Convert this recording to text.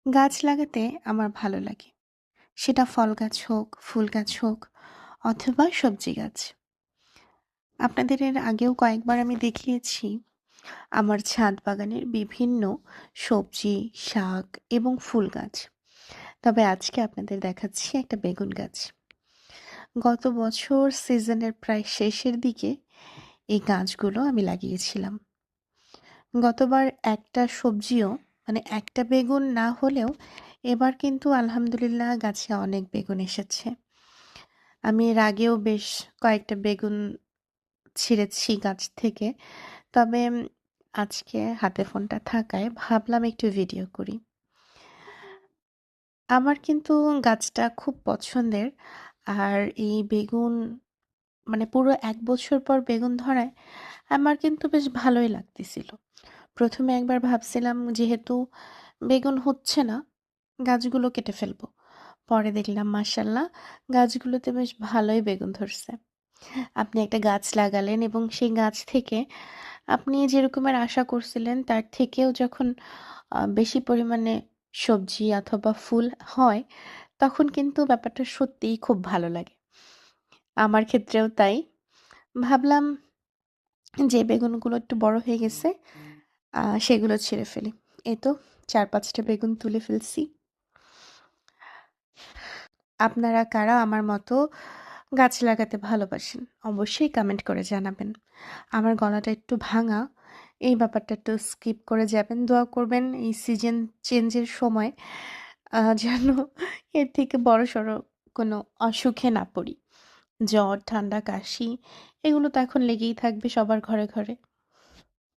গাছ লাগাতে আমার ভালো লাগে। সেটা ফল গাছ হোক, ফুল গাছ হোক অথবা সবজি গাছ। আপনাদের এর আগেও কয়েকবার আমি দেখিয়েছি আমার ছাদ বাগানের বিভিন্ন সবজি, শাক এবং ফুল গাছ। তবে আজকে আপনাদের দেখাচ্ছি একটা বেগুন গাছ। গত বছর সিজনের প্রায় শেষের দিকে এই গাছগুলো আমি লাগিয়েছিলাম। গতবার একটা সবজিও মানে একটা বেগুন না হলেও এবার কিন্তু আলহামদুলিল্লাহ গাছে অনেক বেগুন এসেছে। আমি এর আগেও বেশ কয়েকটা বেগুন ছিঁড়েছি গাছ থেকে। তবে আজকে হাতে ফোনটা থাকায় ভাবলাম একটু ভিডিও করি। আমার কিন্তু গাছটা খুব পছন্দের। আর এই বেগুন মানে পুরো ১ বছর পর বেগুন ধরায় আমার কিন্তু বেশ ভালোই লাগতেছিল। ১ম এ একবার ভাবছিলাম যেহেতু বেগুন হচ্ছে না, গাছগুলো কেটে ফেলবো। পরে দেখলাম মাশাআল্লাহ গাছগুলোতে বেশ ভালোই বেগুন ধরছে। আপনি একটা গাছ লাগালেন এবং সেই গাছ থেকে আপনি যেরকমের আশা করছিলেন তার থেকেও যখন বেশি পরিমাণে সবজি অথবা ফুল হয়, তখন কিন্তু ব্যাপারটা সত্যিই খুব ভালো লাগে। আমার ক্ষেত্রেও তাই। ভাবলাম যে বেগুনগুলো একটু বড় হয়ে গেছে, সেগুলো ছিঁড়ে ফেলি। এই তো ৪-৫ টা বেগুন তুলে ফেলছি। আপনারা কারা আমার মতো গাছ লাগাতে ভালোবাসেন? অবশ্যই কমেন্ট করে জানাবেন। আমার গলাটা একটু ভাঙা। এই ব্যাপারটা একটু স্কিপ করে যাবেন। দোয়া করবেন এই সিজন চেঞ্জের সময় যেন এর থেকে বড়সড় কোনো অসুখে না পড়ি। জ্বর, ঠান্ডা, কাশি এগুলো তো এখন লেগেই থাকবে সবার ঘরে, ঘরে।